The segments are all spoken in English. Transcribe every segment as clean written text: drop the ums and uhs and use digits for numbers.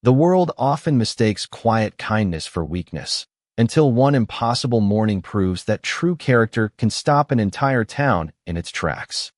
The world often mistakes quiet kindness for weakness, until one impossible morning proves that true character can stop an entire town in its tracks.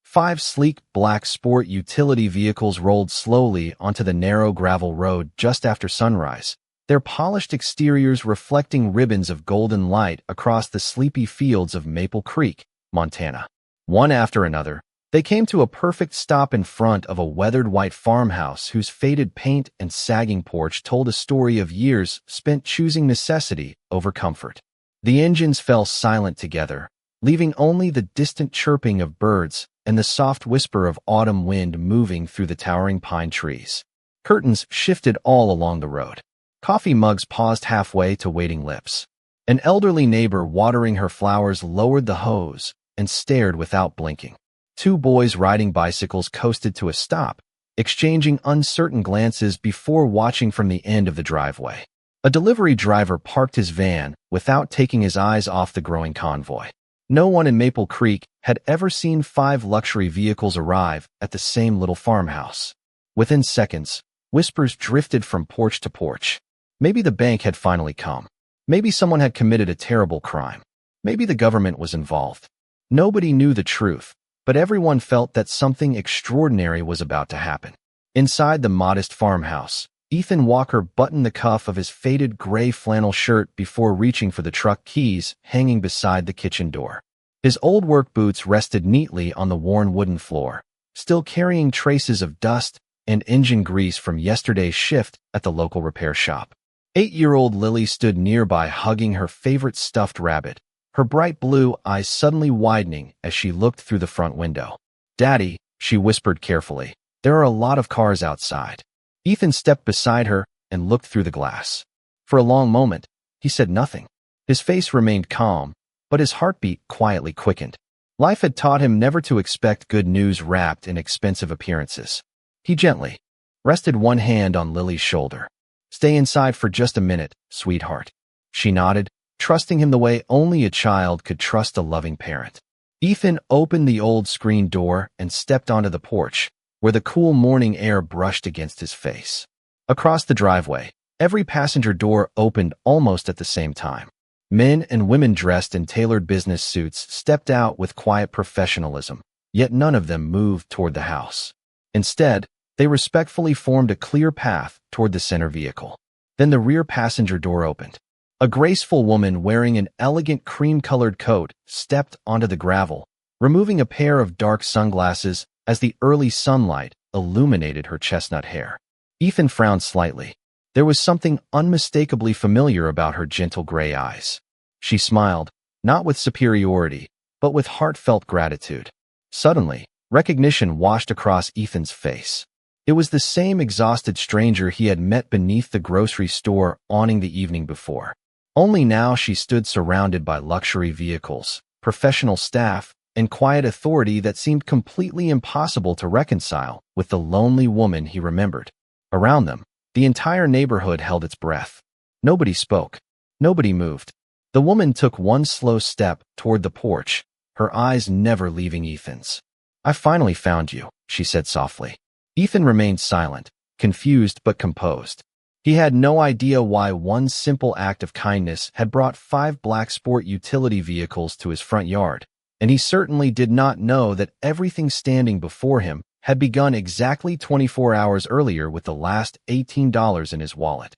5 sleek black sport utility vehicles rolled slowly onto the narrow gravel road just after sunrise, their polished exteriors reflecting ribbons of golden light across the sleepy fields of Maple Creek, Montana. One after another, they came to a perfect stop in front of a weathered white farmhouse whose faded paint and sagging porch told a story of years spent choosing necessity over comfort. The engines fell silent together, leaving only the distant chirping of birds and the soft whisper of autumn wind moving through the towering pine trees. Curtains shifted all along the road. Coffee mugs paused halfway to waiting lips. An elderly neighbor watering her flowers lowered the hose and stared without blinking. 2 boys riding bicycles coasted to a stop, exchanging uncertain glances before watching from the end of the driveway. A delivery driver parked his van without taking his eyes off the growing convoy. No one in Maple Creek had ever seen 5 luxury vehicles arrive at the same little farmhouse. Within seconds, whispers drifted from porch to porch. Maybe the bank had finally come. Maybe someone had committed a terrible crime. Maybe the government was involved. Nobody knew the truth, but everyone felt that something extraordinary was about to happen. Inside the modest farmhouse, Ethan Walker buttoned the cuff of his faded gray flannel shirt before reaching for the truck keys hanging beside the kitchen door. His old work boots rested neatly on the worn wooden floor, still carrying traces of dust and engine grease from yesterday's shift at the local repair shop. 8-year-old Lily stood nearby hugging her favorite stuffed rabbit, her bright blue eyes suddenly widening as she looked through the front window. "Daddy," she whispered carefully, "there are a lot of cars outside." Ethan stepped beside her and looked through the glass. For a long moment, he said nothing. His face remained calm, but his heartbeat quietly quickened. Life had taught him never to expect good news wrapped in expensive appearances. He gently rested one hand on Lily's shoulder. "Stay inside for just a minute, sweetheart." She nodded, trusting him the way only a child could trust a loving parent. Ethan opened the old screen door and stepped onto the porch, where the cool morning air brushed against his face. Across the driveway, every passenger door opened almost at the same time. Men and women dressed in tailored business suits stepped out with quiet professionalism, yet none of them moved toward the house. Instead, they respectfully formed a clear path toward the center vehicle. Then the rear passenger door opened. A graceful woman wearing an elegant cream-colored coat stepped onto the gravel, removing a pair of dark sunglasses as the early sunlight illuminated her chestnut hair. Ethan frowned slightly. There was something unmistakably familiar about her gentle gray eyes. She smiled, not with superiority, but with heartfelt gratitude. Suddenly, recognition washed across Ethan's face. It was the same exhausted stranger he had met beneath the grocery store awning the evening before. Only now she stood surrounded by luxury vehicles, professional staff, and quiet authority that seemed completely impossible to reconcile with the lonely woman he remembered. Around them, the entire neighborhood held its breath. Nobody spoke. Nobody moved. The woman took one slow step toward the porch, her eyes never leaving Ethan's. "I finally found you," she said softly. Ethan remained silent, confused but composed. He had no idea why one simple act of kindness had brought 5 black sport utility vehicles to his front yard, and he certainly did not know that everything standing before him had begun exactly 24 hours earlier with the last $18 in his wallet.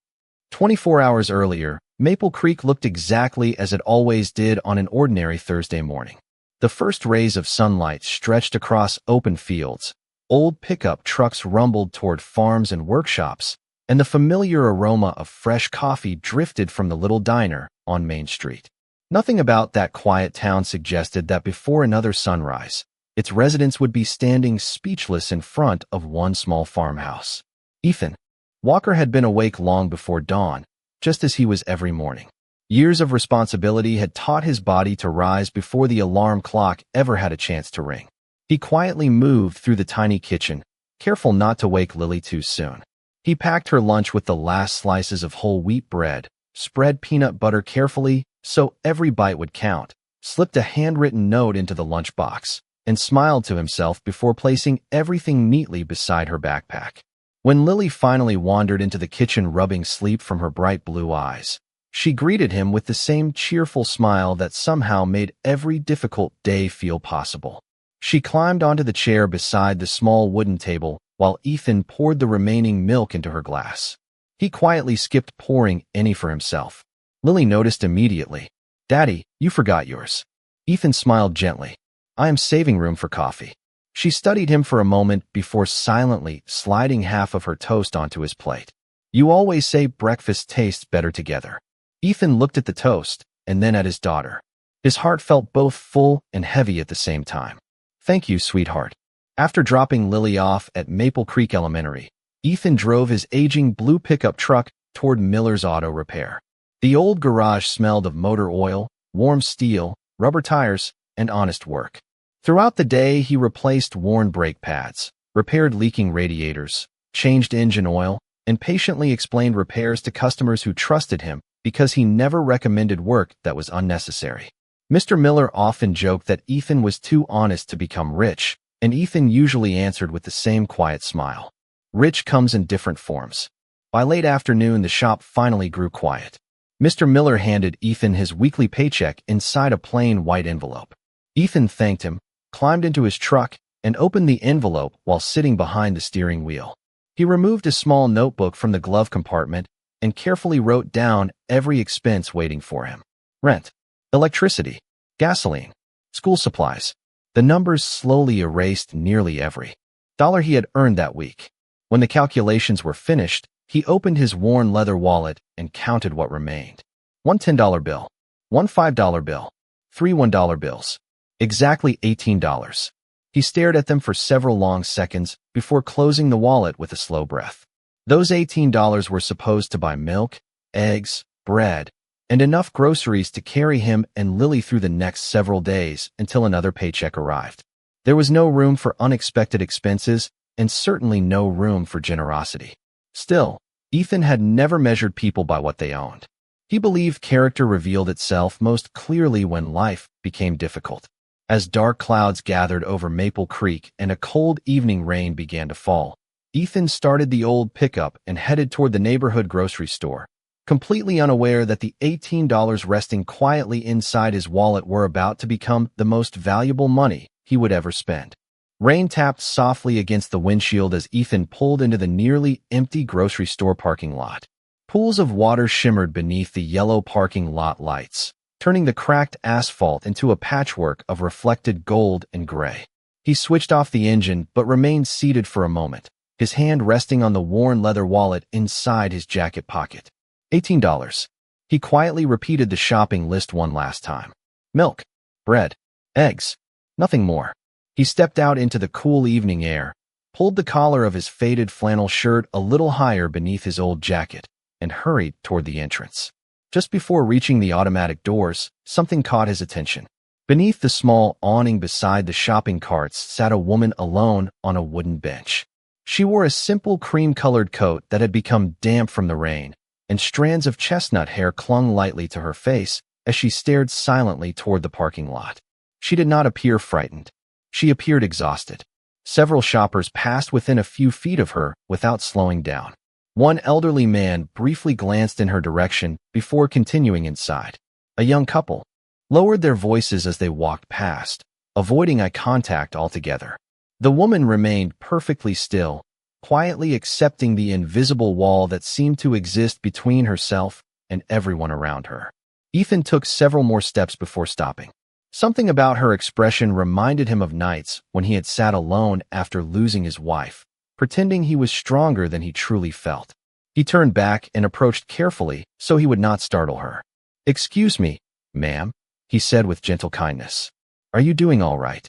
24 hours earlier, Maple Creek looked exactly as it always did on an ordinary Thursday morning. The first rays of sunlight stretched across open fields, old pickup trucks rumbled toward farms and workshops, and the familiar aroma of fresh coffee drifted from the little diner on Main Street. Nothing about that quiet town suggested that before another sunrise, its residents would be standing speechless in front of one small farmhouse. Ethan Walker had been awake long before dawn, just as he was every morning. Years of responsibility had taught his body to rise before the alarm clock ever had a chance to ring. He quietly moved through the tiny kitchen, careful not to wake Lily too soon. He packed her lunch with the last slices of whole wheat bread, spread peanut butter carefully so every bite would count, slipped a handwritten note into the lunchbox, and smiled to himself before placing everything neatly beside her backpack. When Lily finally wandered into the kitchen rubbing sleep from her bright blue eyes, she greeted him with the same cheerful smile that somehow made every difficult day feel possible. She climbed onto the chair beside the small wooden table while Ethan poured the remaining milk into her glass. He quietly skipped pouring any for himself. Lily noticed immediately. "Daddy, you forgot yours." Ethan smiled gently. "I am saving room for coffee." She studied him for a moment before silently sliding half of her toast onto his plate. "You always say breakfast tastes better together." Ethan looked at the toast and then at his daughter. His heart felt both full and heavy at the same time. "Thank you, sweetheart." After dropping Lily off at Maple Creek Elementary, Ethan drove his aging blue pickup truck toward Miller's Auto Repair. The old garage smelled of motor oil, warm steel, rubber tires, and honest work. Throughout the day, he replaced worn brake pads, repaired leaking radiators, changed engine oil, and patiently explained repairs to customers who trusted him because he never recommended work that was unnecessary. Mr. Miller often joked that Ethan was too honest to become rich, and Ethan usually answered with the same quiet smile. Rich comes in different forms. By late afternoon, the shop finally grew quiet. Mr. Miller handed Ethan his weekly paycheck inside a plain white envelope. Ethan thanked him, climbed into his truck, and opened the envelope while sitting behind the steering wheel. He removed a small notebook from the glove compartment and carefully wrote down every expense waiting for him. Rent, electricity, gasoline, school supplies. The numbers slowly erased nearly every dollar he had earned that week. When the calculations were finished, he opened his worn leather wallet and counted what remained. One $10 bill, one $5 bill, three $1 bills. Exactly $18. He stared at them for several long seconds before closing the wallet with a slow breath. Those $18 were supposed to buy milk, eggs, bread, and enough groceries to carry him and Lily through the next several days until another paycheck arrived. There was no room for unexpected expenses and certainly no room for generosity. Still, Ethan had never measured people by what they owned. He believed character revealed itself most clearly when life became difficult. As dark clouds gathered over Maple Creek and a cold evening rain began to fall, Ethan started the old pickup and headed toward the neighborhood grocery store, completely unaware that the $18 resting quietly inside his wallet were about to become the most valuable money he would ever spend. Rain tapped softly against the windshield as Ethan pulled into the nearly empty grocery store parking lot. Pools of water shimmered beneath the yellow parking lot lights, turning the cracked asphalt into a patchwork of reflected gold and gray. He switched off the engine but remained seated for a moment, his hand resting on the worn leather wallet inside his jacket pocket. $18. He quietly repeated the shopping list one last time. Milk, bread, eggs, nothing more. He stepped out into the cool evening air, pulled the collar of his faded flannel shirt a little higher beneath his old jacket, and hurried toward the entrance. Just before reaching the automatic doors, something caught his attention. Beneath the small awning beside the shopping carts sat a woman alone on a wooden bench. She wore a simple cream-colored coat that had become damp from the rain, and strands of chestnut hair clung lightly to her face as she stared silently toward the parking lot. She did not appear frightened. She appeared exhausted. Several shoppers passed within a few feet of her without slowing down. One elderly man briefly glanced in her direction before continuing inside. A young couple lowered their voices as they walked past, avoiding eye contact altogether. The woman remained perfectly still, quietly accepting the invisible wall that seemed to exist between herself and everyone around her. Ethan took several more steps before stopping. Something about her expression reminded him of nights when he had sat alone after losing his wife, pretending he was stronger than he truly felt. He turned back and approached carefully so he would not startle her. "Excuse me, ma'am," he said with gentle kindness. "Are you doing all right?"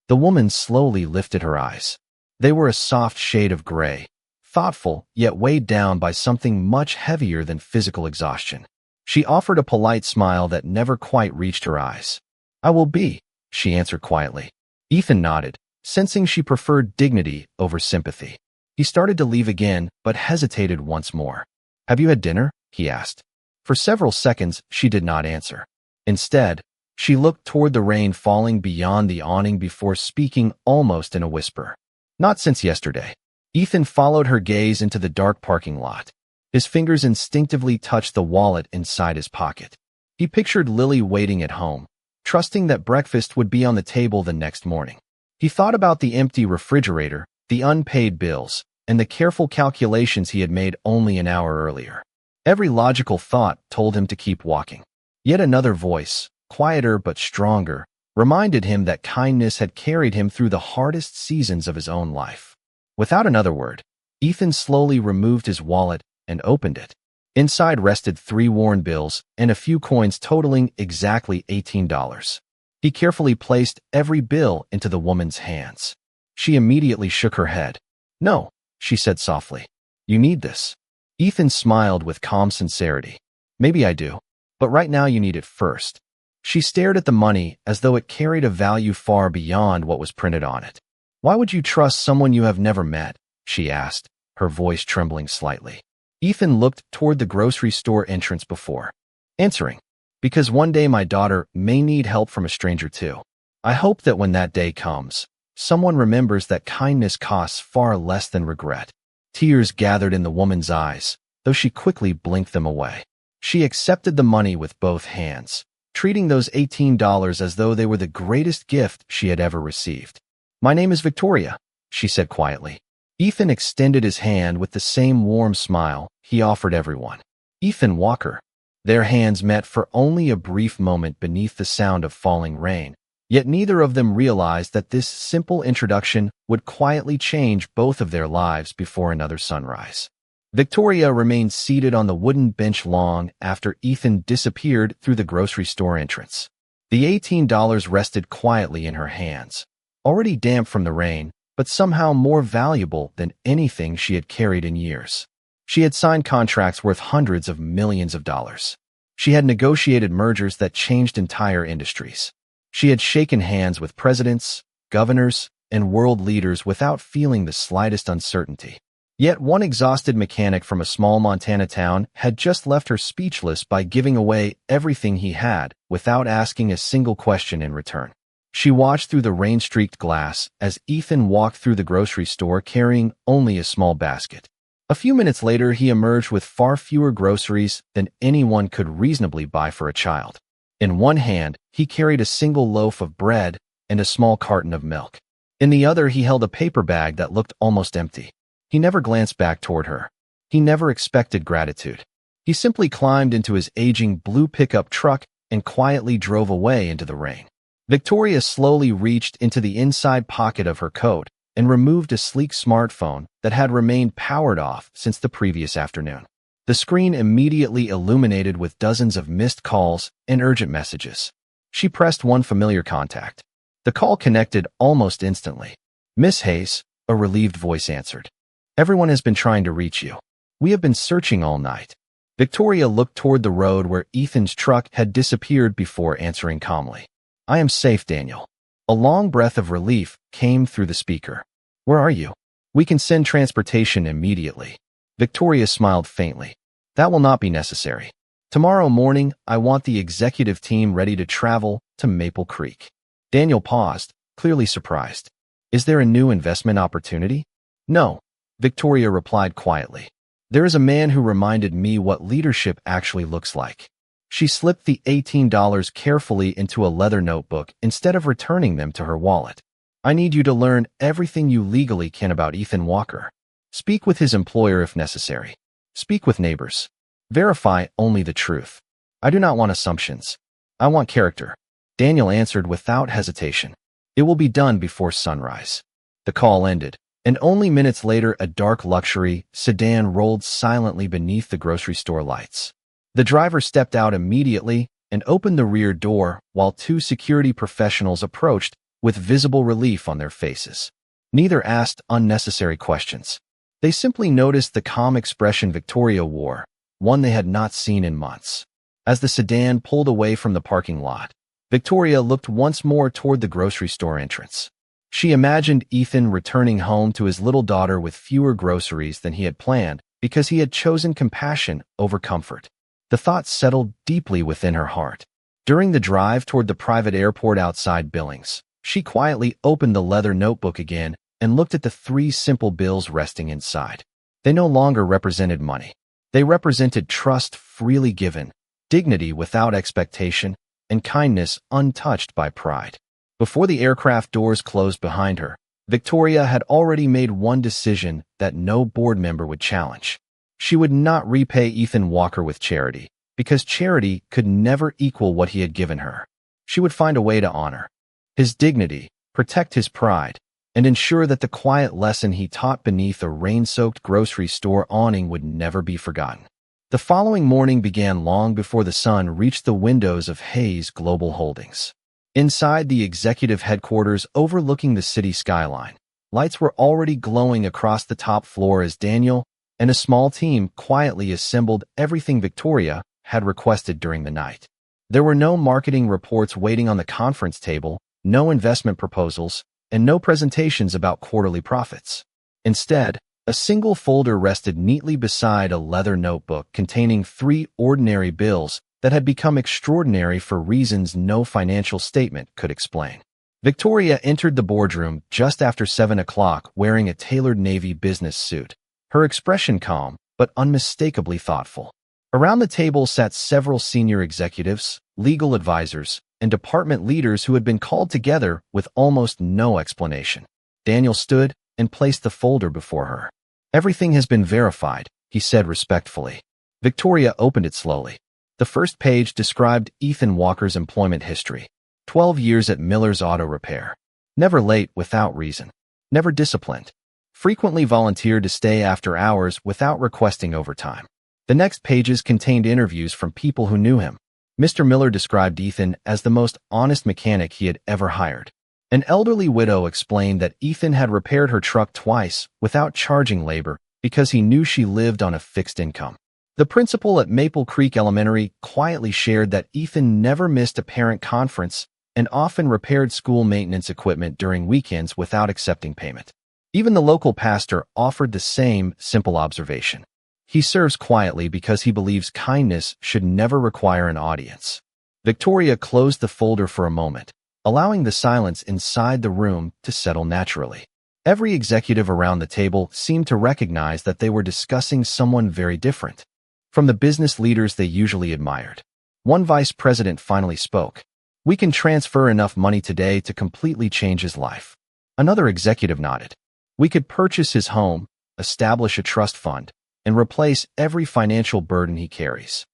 The woman slowly lifted her eyes. They were a soft shade of gray, thoughtful yet weighed down by something much heavier than physical exhaustion. She offered a polite smile that never quite reached her eyes. "I will be," she answered quietly. Ethan nodded, sensing she preferred dignity over sympathy. He started to leave again, but hesitated once more. "Have you had dinner?" he asked. For several seconds, she did not answer. Instead, she looked toward the rain falling beyond the awning before speaking almost in a whisper. "Not since yesterday." Ethan followed her gaze into the dark parking lot. His fingers instinctively touched the wallet inside his pocket. He pictured Lily waiting at home, trusting that breakfast would be on the table the next morning. He thought about the empty refrigerator, the unpaid bills, and the careful calculations he had made only an hour earlier. Every logical thought told him to keep walking. Yet another voice, quieter but stronger, reminded him that kindness had carried him through the hardest seasons of his own life. Without another word, Ethan slowly removed his wallet and opened it. Inside rested 3 worn bills and a few coins totaling exactly $18. He carefully placed every bill into the woman's hands. She immediately shook her head. "No," she said softly. "You need this." Ethan smiled with calm sincerity. "Maybe I do, but right now you need it first." She stared at the money as though it carried a value far beyond what was printed on it. "Why would you trust someone you have never met?" she asked, her voice trembling slightly. Ethan looked toward the grocery store entrance before answering, "Because one day my daughter may need help from a stranger too. I hope that when that day comes, someone remembers that kindness costs far less than regret." Tears gathered in the woman's eyes, though she quickly blinked them away. She accepted the money with both hands, treating those $18 as though they were the greatest gift she had ever received. "My name is Victoria," she said quietly. Ethan extended his hand with the same warm smile he offered everyone. "Ethan Walker." Their hands met for only a brief moment beneath the sound of falling rain, yet neither of them realized that this simple introduction would quietly change both of their lives before another sunrise. Victoria remained seated on the wooden bench long after Ethan disappeared through the grocery store entrance. The $18 rested quietly in her hands, already damp from the rain, but somehow more valuable than anything she had carried in years. She had signed contracts worth hundreds of millions of dollars. She had negotiated mergers that changed entire industries. She had shaken hands with presidents, governors, and world leaders without feeling the slightest uncertainty. Yet one exhausted mechanic from a small Montana town had just left her speechless by giving away everything he had without asking a single question in return. She watched through the rain-streaked glass as Ethan walked through the grocery store carrying only a small basket. A few minutes later, he emerged with far fewer groceries than anyone could reasonably buy for a child. In one hand, he carried a single loaf of bread and a small carton of milk. In the other, he held a paper bag that looked almost empty. He never glanced back toward her. He never expected gratitude. He simply climbed into his aging blue pickup truck and quietly drove away into the rain. Victoria slowly reached into the inside pocket of her coat and removed a sleek smartphone that had remained powered off since the previous afternoon. The screen immediately illuminated with dozens of missed calls and urgent messages. She pressed one familiar contact. The call connected almost instantly. "Miss Hayes," a relieved voice answered. "Everyone has been trying to reach you. We have been searching all night." Victoria looked toward the road where Ethan's truck had disappeared before answering calmly. "I am safe, Daniel." A long breath of relief came through the speaker. "Where are you?" "We can send transportation immediately." Victoria smiled faintly. "That will not be necessary. Tomorrow morning, I want the executive team ready to travel to Maple Creek." Daniel paused, clearly surprised. "Is there a new investment opportunity?" "No," Victoria replied quietly. "There is a man who reminded me what leadership actually looks like." She slipped the $18 carefully into a leather notebook instead of returning them to her wallet. "I need you to learn everything you legally can about Ethan Walker. Speak with his employer if necessary. Speak with neighbors. Verify only the truth. I do not want assumptions. I want character." Daniel answered without hesitation. "It will be done before sunrise." The call ended, and only minutes later a dark luxury sedan rolled silently beneath the grocery store lights. The driver stepped out immediately and opened the rear door while 2 security professionals approached with visible relief on their faces. Neither asked unnecessary questions. They simply noticed the calm expression Victoria wore, one they had not seen in months. As the sedan pulled away from the parking lot, Victoria looked once more toward the grocery store entrance. She imagined Ethan returning home to his little daughter with fewer groceries than he had planned because he had chosen compassion over comfort. The thought settled deeply within her heart. During the drive toward the private airport outside Billings, she quietly opened the leather notebook again and looked at the 3 simple bills resting inside. They no longer represented money. They represented trust freely given, dignity without expectation, and kindness untouched by pride. Before the aircraft doors closed behind her, Victoria had already made one decision that no board member would challenge. She would not repay Ethan Walker with charity, because charity could never equal what he had given her. She would find a way to honor his dignity, protect his pride, and ensure that the quiet lesson he taught beneath a rain-soaked grocery store awning would never be forgotten. The following morning began long before the sun reached the windows of Hayes Global Holdings. Inside the executive headquarters overlooking the city skyline, lights were already glowing across the top floor as Daniel and a small team quietly assembled everything Victoria had requested during the night. There were no marketing reports waiting on the conference table, no investment proposals, and no presentations about quarterly profits. Instead, a single folder rested neatly beside a leather notebook containing 3 ordinary bills that had become extraordinary for reasons no financial statement could explain. Victoria entered the boardroom just after 7 o'clock wearing a tailored navy business suit, her expression calm but unmistakably thoughtful. Around the table sat several senior executives, legal advisors, and department leaders who had been called together with almost no explanation. Daniel stood and placed the folder before her. "Everything has been verified," he said respectfully. Victoria opened it slowly. The first page described Ethan Walker's employment history. 12 years at Miller's Auto Repair. Never late without reason. Never disciplined. Frequently volunteered to stay after hours without requesting overtime. The next pages contained interviews from people who knew him. Mr. Miller described Ethan as the most honest mechanic he had ever hired. An elderly widow explained that Ethan had repaired her truck twice without charging labor because he knew she lived on a fixed income. The principal at Maple Creek Elementary quietly shared that Ethan never missed a parent conference and often repaired school maintenance equipment during weekends without accepting payment. Even the local pastor offered the same simple observation. He serves quietly because he believes kindness should never require an audience. Victoria closed the folder for a moment, allowing the silence inside the room to settle naturally. Every executive around the table seemed to recognize that they were discussing someone very different from the business leaders they usually admired. One vice president finally spoke. "We can transfer enough money today to completely change his life." Another executive nodded. "We could purchase his home, establish a trust fund, and replace every financial burden he carries."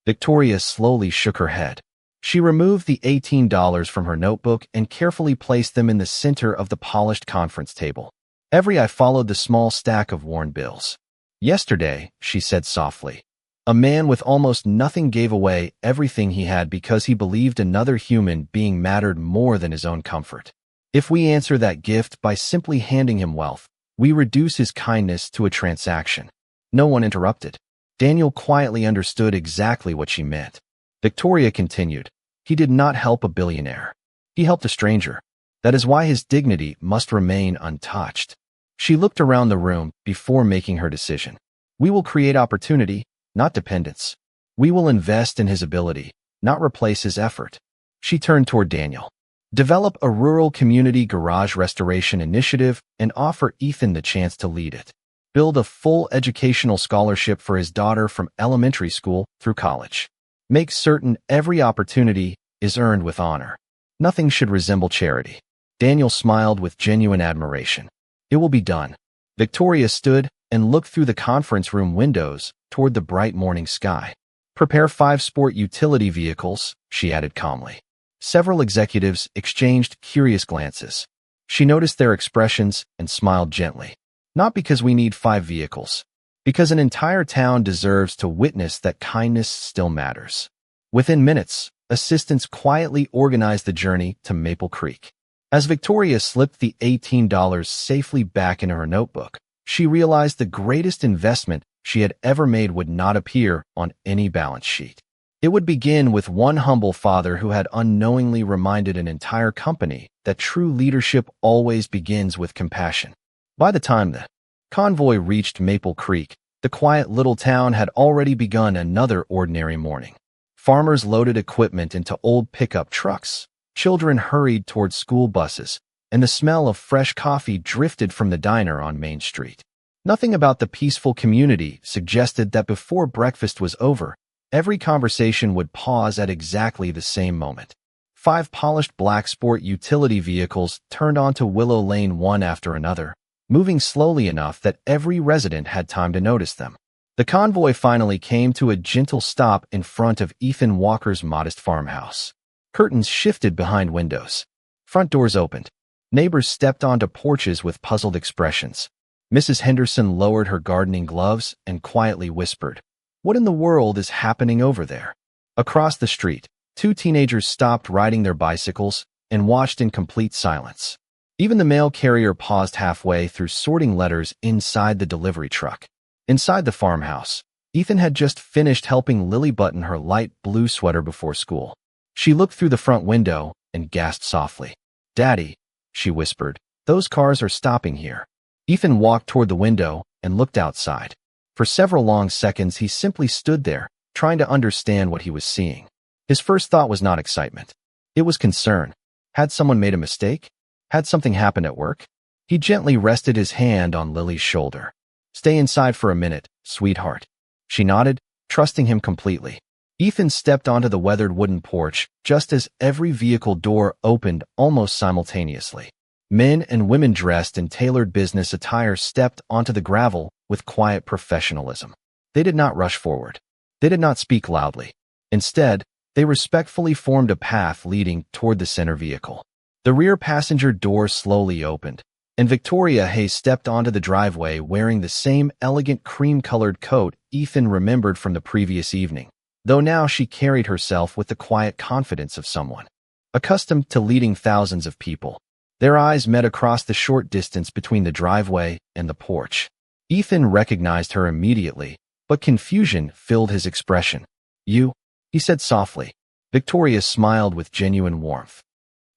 Victoria slowly shook her head. She removed the $18 from her notebook and carefully placed them in the center of the polished conference table. I followed the small stack of worn bills. "Yesterday," she said softly, "a man with almost nothing gave away everything he had because he believed another human being mattered more than his own comfort. If we answer that gift by simply handing him wealth, we reduce his kindness to a transaction." No one interrupted. Daniel quietly understood exactly what she meant. Victoria continued, "He did not help a billionaire. He helped a stranger. That is why his dignity must remain untouched." She looked around the room before making her decision. "We will create opportunity, not dependence. We will invest in his ability, not replace his effort." She turned toward Daniel. "Develop a rural community garage restoration initiative and offer Ethan the chance to lead it. Build a full educational scholarship for his daughter from elementary school through college. Make certain every opportunity is earned with honor. Nothing should resemble charity." Daniel smiled with genuine admiration. "It will be done." Victoria stood and looked through the conference room windows toward the bright morning sky. "Prepare 5 sport utility vehicles," she added calmly. Several executives exchanged curious glances. She noticed their expressions and smiled gently. "Not because we need 5 vehicles. Because an entire town deserves to witness that kindness still matters." Within minutes, assistants quietly organized the journey to Maple Creek. As Victoria slipped the $18 safely back into her notebook, she realized the greatest investment she had ever made would not appear on any balance sheet. It would begin with one humble father who had unknowingly reminded an entire company that true leadership always begins with compassion. By the time the convoy reached Maple Creek, the quiet little town had already begun another ordinary morning. Farmers loaded equipment into old pickup trucks. Children hurried toward school buses, and the smell of fresh coffee drifted from the diner on Main Street. Nothing about the peaceful community suggested that before breakfast was over, every conversation would pause at exactly the same moment. 5 polished black sport utility vehicles turned onto Willow Lane one after another, moving slowly enough that every resident had time to notice them. The convoy finally came to a gentle stop in front of Ethan Walker's modest farmhouse. Curtains shifted behind windows. Front doors opened. Neighbors stepped onto porches with puzzled expressions. Mrs. Henderson lowered her gardening gloves and quietly whispered, "What in the world is happening over there?" Across the street, 2 teenagers stopped riding their bicycles and watched in complete silence. Even the mail carrier paused halfway through sorting letters inside the delivery truck. Inside the farmhouse, Ethan had just finished helping Lily button her light blue sweater before school. She looked through the front window and gasped softly. "Daddy," she whispered, "those cars are stopping here." Ethan walked toward the window and looked outside. For several long seconds, he simply stood there, trying to understand what he was seeing. His first thought was not excitement. It was concern. Had someone made a mistake? Had something happened at work? He gently rested his hand on Lily's shoulder. "Stay inside for a minute, sweetheart." She nodded, trusting him completely. Ethan stepped onto the weathered wooden porch just as every vehicle door opened almost simultaneously. Men and women dressed in tailored business attire stepped onto the gravel with quiet professionalism. They did not rush forward. They did not speak loudly. Instead, they respectfully formed a path leading toward the center vehicle. The rear passenger door slowly opened, and Victoria Hayes stepped onto the driveway wearing the same elegant cream-colored coat Ethan remembered from the previous evening, though now she carried herself with the quiet confidence of someone accustomed to leading thousands of people. Their eyes met across the short distance between the driveway and the porch. Ethan recognized her immediately, but confusion filled his expression. "You?" he said softly. Victoria smiled with genuine warmth.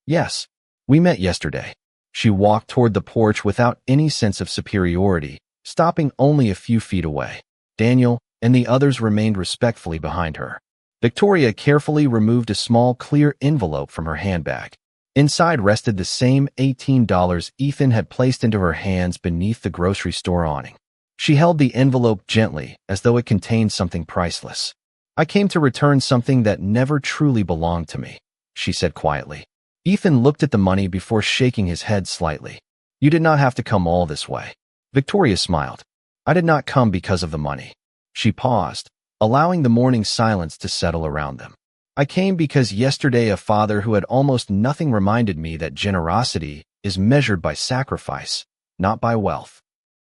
"Yes, we met yesterday." She walked toward the porch without any sense of superiority, stopping only a few feet away. Daniel and the others remained respectfully behind her. Victoria carefully removed a small clear envelope from her handbag. Inside rested the same $18 Ethan had placed into her hands beneath the grocery store awning. She held the envelope gently, as though it contained something priceless. "I came to return something that never truly belonged to me," she said quietly. Ethan looked at the money before shaking his head slightly. "You did not have to come all this way." Victoria smiled. "I did not come because of the money." She paused, allowing the morning silence to settle around them. "I came because yesterday a father who had almost nothing reminded me that generosity is measured by sacrifice, not by wealth."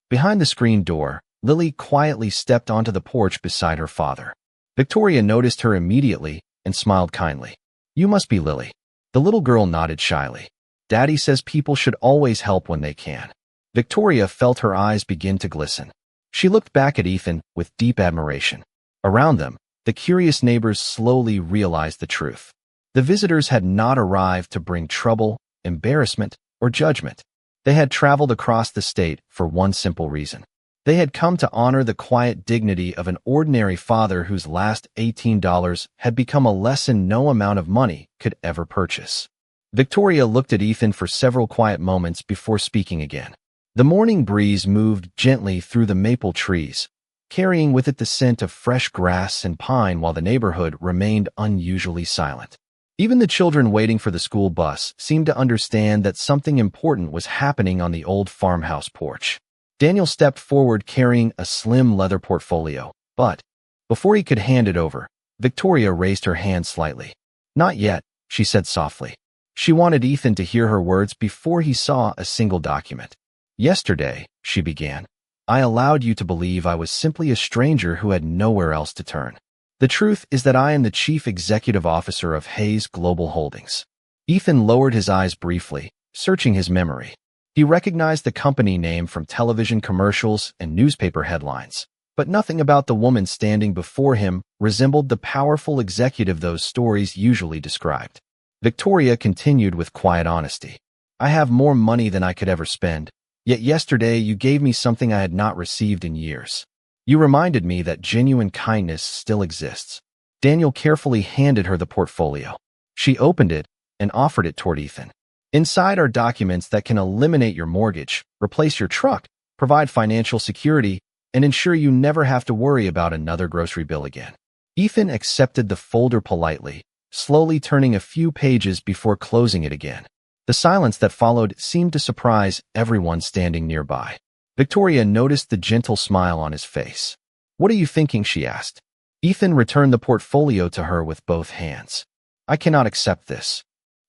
Behind the screen door, Lily quietly stepped onto the porch beside her father. Victoria noticed her immediately and smiled kindly. "You must be Lily." The little girl nodded shyly. "Daddy says people should always help when they can." Victoria felt her eyes begin to glisten. She looked back at Ethan with deep admiration. Around them, the curious neighbors slowly realized the truth. The visitors had not arrived to bring trouble, embarrassment, or judgment. They had traveled across the state for one simple reason. They had come to honor the quiet dignity of an ordinary father whose last $18 had become a lesson no amount of money could ever purchase. Victoria looked at Ethan for several quiet moments before speaking again. The morning breeze moved gently through the maple trees, carrying with it the scent of fresh grass and pine while the neighborhood remained unusually silent. Even the children waiting for the school bus seemed to understand that something important was happening on the old farmhouse porch. Daniel stepped forward carrying a slim leather portfolio, but before he could hand it over, Victoria raised her hand slightly. "Not yet," she said softly. She wanted Ethan to hear her words before he saw a single document. "Yesterday," she began, "I allowed you to believe I was simply a stranger who had nowhere else to turn. The truth is that I am the chief executive officer of Hayes Global Holdings." Ethan lowered his eyes briefly, searching his memory. He recognized the company name from television commercials and newspaper headlines, but nothing about the woman standing before him resembled the powerful executive those stories usually described. Victoria continued with quiet honesty. "I have more money than I could ever spend. Yet yesterday you gave me something I had not received in years. You reminded me that genuine kindness still exists." Daniel carefully handed her the portfolio. She opened it and offered it toward Ethan. Inside are documents that can eliminate your mortgage, replace your truck, provide financial security, and ensure you never have to worry about another grocery bill again. Ethan accepted the folder politely, slowly turning a few pages before closing it again. The silence that followed seemed to surprise everyone standing nearby. Victoria noticed the gentle smile on his face. "What are you thinking?" she asked. Ethan returned the portfolio to her with both hands. "I cannot accept this."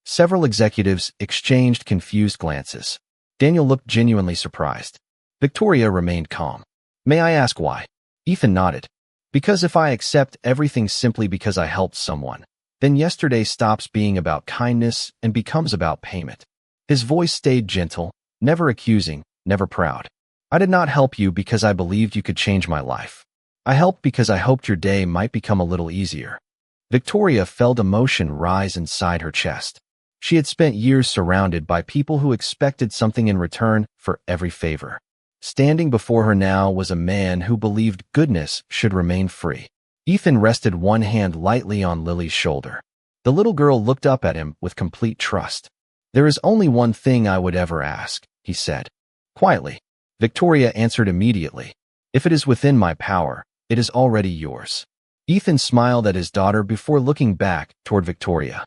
Several executives exchanged confused glances. Daniel looked genuinely surprised. Victoria remained calm. "May I ask why?" Ethan nodded. "Because if I accept everything simply because I helped someone, then yesterday stops being about kindness and becomes about payment." His voice stayed gentle, never accusing, never proud. "I did not help you because I believed you could change my life. I helped because I hoped your day might become a little easier." Victoria felt emotion rise inside her chest. She had spent years surrounded by people who expected something in return for every favor. Standing before her now was a man who believed goodness should remain free. Ethan rested one hand lightly on Lily's shoulder. The little girl looked up at him with complete trust. "There is only one thing I would ever ask," he said. Quietly, Victoria answered immediately. "If it is within my power, it is already yours." Ethan smiled at his daughter before looking back toward Victoria.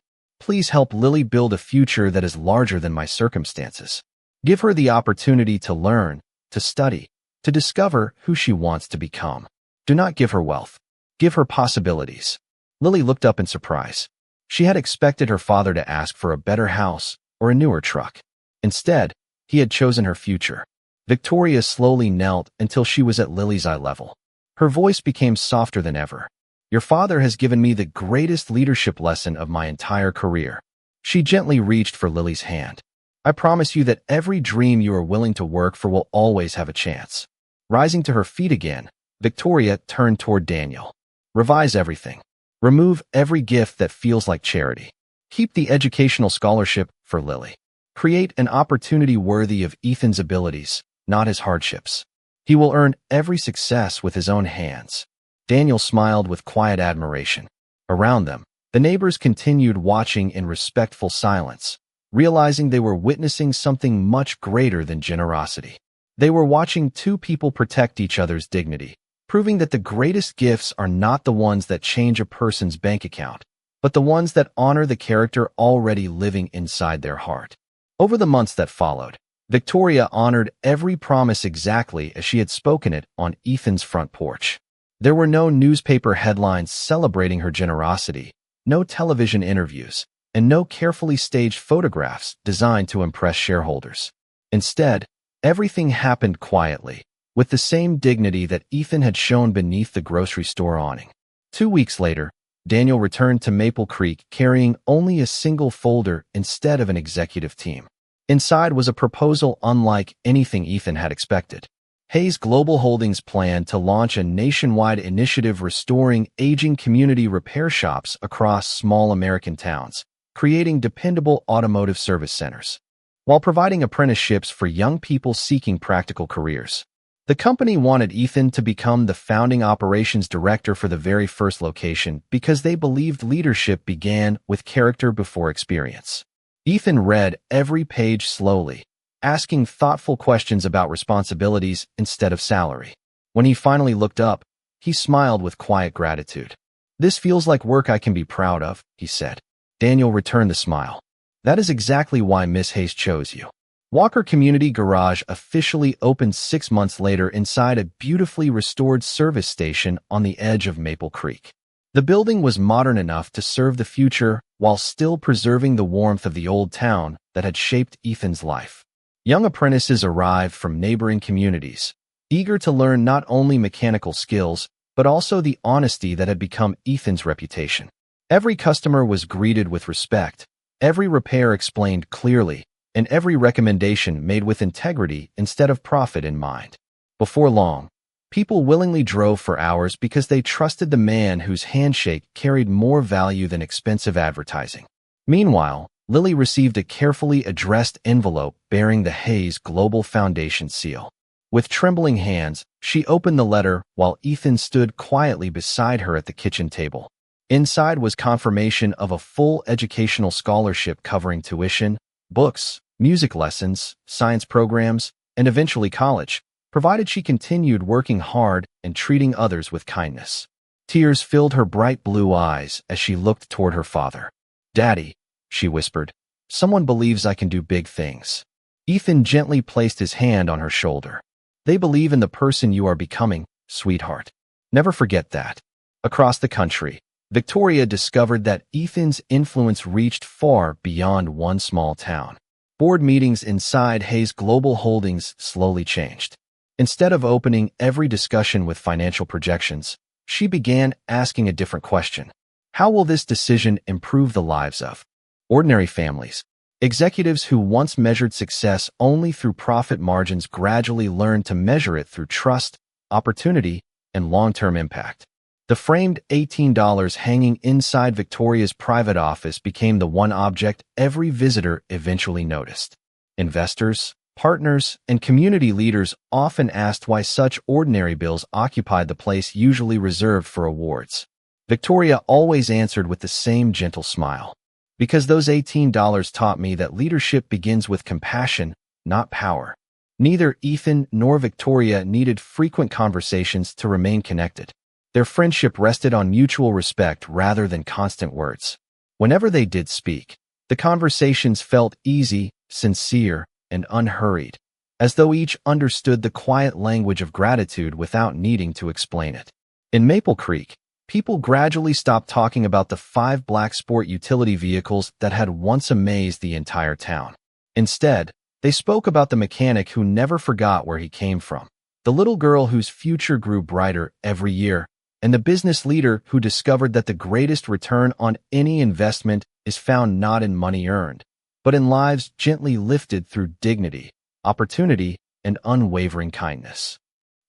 "Please help Lily build a future that is larger than my circumstances. Give her the opportunity to learn, to study, to discover who she wants to become. Do not give her wealth. Give her possibilities." Lily looked up in surprise. She had expected her father to ask for a better house or a newer truck. Instead, he had chosen her future. Victoria slowly knelt until she was at Lily's eye level. Her voice became softer than ever. "Your father has given me the greatest leadership lesson of my entire career." She gently reached for Lily's hand. "I promise you that every dream you are willing to work for will always have a chance." Rising to her feet again, Victoria turned toward Daniel. "Revise everything. Remove every gift that feels like charity. Keep the educational scholarship for Lily. Create an opportunity worthy of Ethan's abilities, not his hardships. He will earn every success with his own hands." Daniel smiled with quiet admiration. Around them, the neighbors continued watching in respectful silence, realizing they were witnessing something much greater than generosity. They were watching two people protect each other's dignity, proving that the greatest gifts are not the ones that change a person's bank account, but the ones that honor the character already living inside their heart. Over the months that followed, Victoria honored every promise exactly as she had spoken it on Ethan's front porch. There were no newspaper headlines celebrating her generosity, no television interviews, and no carefully staged photographs designed to impress shareholders. Instead, everything happened quietly, with the same dignity that Ethan had shown beneath the grocery store awning. 2 weeks later, Daniel returned to Maple Creek carrying only a single folder instead of an executive team. Inside was a proposal unlike anything Ethan had expected. Hayes Global Holdings planned to launch a nationwide initiative restoring aging community repair shops across small American towns, creating dependable automotive service centers, while providing apprenticeships for young people seeking practical careers. The company wanted Ethan to become the founding operations director for the very first location because they believed leadership began with character before experience. Ethan read every page slowly, asking thoughtful questions about responsibilities instead of salary. When he finally looked up, he smiled with quiet gratitude. "This feels like work I can be proud of," he said. Daniel returned the smile. "That is exactly why Miss Hayes chose you." Walker Community Garage officially opened 6 months later inside a beautifully restored service station on the edge of Maple Creek. The building was modern enough to serve the future while still preserving the warmth of the old town that had shaped Ethan's life. Young apprentices arrived from neighboring communities, eager to learn not only mechanical skills, but also the honesty that had become Ethan's reputation. Every customer was greeted with respect, every repair explained clearly, and every recommendation made with integrity instead of profit in mind. Before long, people willingly drove for hours because they trusted the man whose handshake carried more value than expensive advertising. Meanwhile, Lily received a carefully addressed envelope bearing the Hayes Global Foundation seal. With trembling hands, she opened the letter while Ethan stood quietly beside her at the kitchen table. Inside was confirmation of a full educational scholarship covering tuition, books, music lessons, science programs, and eventually college, provided she continued working hard and treating others with kindness. Tears filled her bright blue eyes as she looked toward her father. "Daddy," she whispered, "someone believes I can do big things." Ethan gently placed his hand on her shoulder. "They believe in the person you are becoming, sweetheart. Never forget that." Across the country, Victoria discovered that Ethan's influence reached far beyond one small town. Board meetings inside Hayes Global Holdings slowly changed. Instead of opening every discussion with financial projections, she began asking a different question. How will this decision improve the lives of ordinary families? Executives who once measured success only through profit margins gradually learned to measure it through trust, opportunity, and long-term impact. The framed $18 hanging inside Victoria's private office became the one object every visitor eventually noticed. Investors, partners, and community leaders often asked why such ordinary bills occupied the place usually reserved for awards. Victoria always answered with the same gentle smile. "Because those $18 taught me that leadership begins with compassion, not power." Neither Ethan nor Victoria needed frequent conversations to remain connected. Their friendship rested on mutual respect rather than constant words. Whenever they did speak, the conversations felt easy, sincere, and unhurried, as though each understood the quiet language of gratitude without needing to explain it. In Maple Creek, people gradually stopped talking about the 5 black sport utility vehicles that had once amazed the entire town. Instead, they spoke about the mechanic who never forgot where he came from, the little girl whose future grew brighter every year, and the business leader who discovered that the greatest return on any investment is found not in money earned, but in lives gently lifted through dignity, opportunity, and unwavering kindness.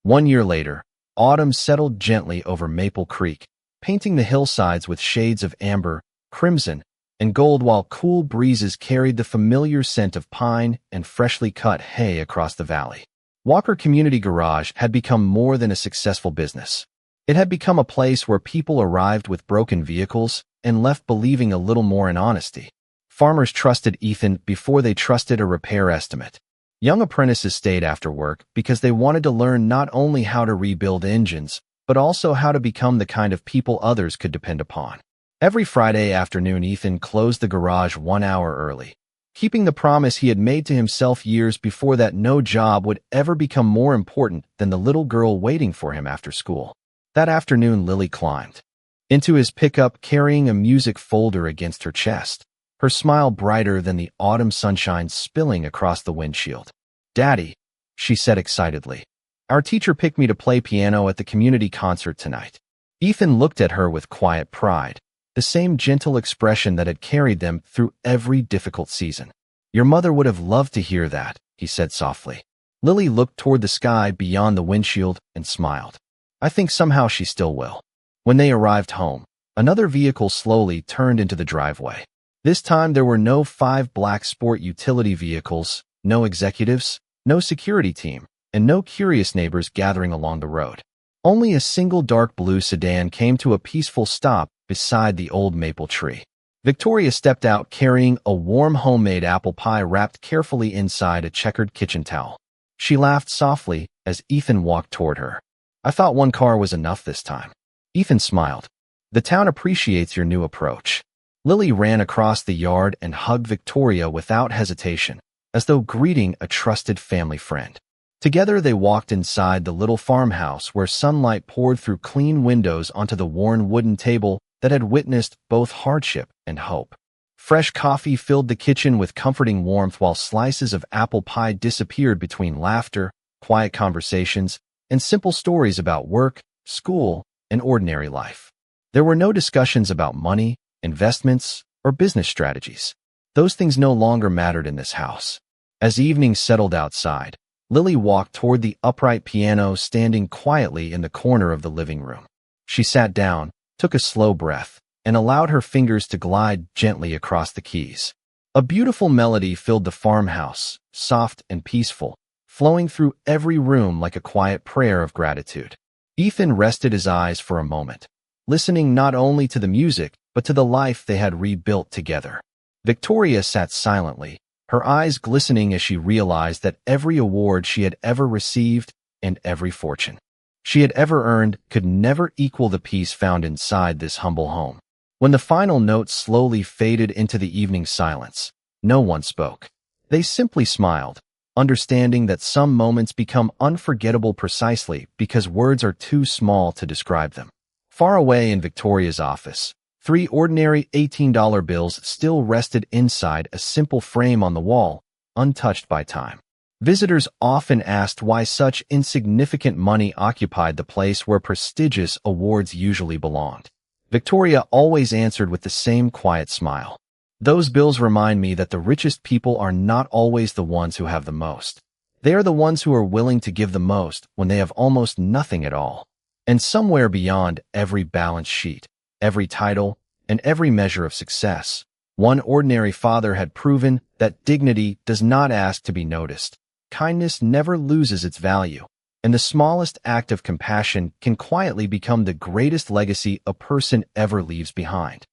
1 year later, autumn settled gently over Maple Creek, painting the hillsides with shades of amber, crimson, and gold while cool breezes carried the familiar scent of pine and freshly cut hay across the valley. Walker Community Garage had become more than a successful business. It had become a place where people arrived with broken vehicles and left believing a little more in honesty. Farmers trusted Ethan before they trusted a repair estimate. Young apprentices stayed after work because they wanted to learn not only how to rebuild engines, but also how to become the kind of people others could depend upon. Every Friday afternoon, Ethan closed the garage 1 hour early, keeping the promise he had made to himself years before that no job would ever become more important than the little girl waiting for him after school. That afternoon, Lily climbed into his pickup carrying a music folder against her chest, her smile brighter than the autumn sunshine spilling across the windshield. "Daddy," she said excitedly, "our teacher picked me to play piano at the community concert tonight." Ethan looked at her with quiet pride, the same gentle expression that had carried them through every difficult season. "Your mother would have loved to hear that," he said softly. Lily looked toward the sky beyond the windshield and smiled. "I think somehow she still will." When they arrived home, another vehicle slowly turned into the driveway. This time there were no 5 black sport utility vehicles, no executives, no security team, and no curious neighbors gathering along the road. Only a single dark blue sedan came to a peaceful stop beside the old maple tree. Victoria stepped out carrying a warm homemade apple pie wrapped carefully inside a checkered kitchen towel. She laughed softly as Ethan walked toward her. "I thought 1 car was enough this time." Ethan smiled. "The town appreciates your new approach." Lily ran across the yard and hugged Victoria without hesitation, as though greeting a trusted family friend. Together they walked inside the little farmhouse where sunlight poured through clean windows onto the worn wooden table that had witnessed both hardship and hope. Fresh coffee filled the kitchen with comforting warmth while slices of apple pie disappeared between laughter, quiet conversations, and simple stories about work, school, and ordinary life. There were no discussions about money, investments, or business strategies. Those things no longer mattered in this house. As evening settled outside, Lily walked toward the upright piano standing quietly in the corner of the living room. She sat down, took a slow breath, and allowed her fingers to glide gently across the keys. A beautiful melody filled the farmhouse, soft and peaceful, flowing through every room like a quiet prayer of gratitude. Ethan rested his eyes for a moment, listening not only to the music, but to the life they had rebuilt together. Victoria sat silently, her eyes glistening as she realized that every award she had ever received and every fortune she had ever earned could never equal the peace found inside this humble home. When the final note slowly faded into the evening silence, no one spoke. They simply smiled, understanding that some moments become unforgettable precisely because words are too small to describe them. Far away in Victoria's office, 3 ordinary $18 bills still rested inside a simple frame on the wall, untouched by time. Visitors often asked why such insignificant money occupied the place where prestigious awards usually belonged. Victoria always answered with the same quiet smile. Those bills remind me that the richest people are not always the ones who have the most. They are the ones who are willing to give the most when they have almost nothing at all. And somewhere beyond every balance sheet, every title, and every measure of success, one ordinary father had proven that dignity does not ask to be noticed. Kindness never loses its value, and the smallest act of compassion can quietly become the greatest legacy a person ever leaves behind.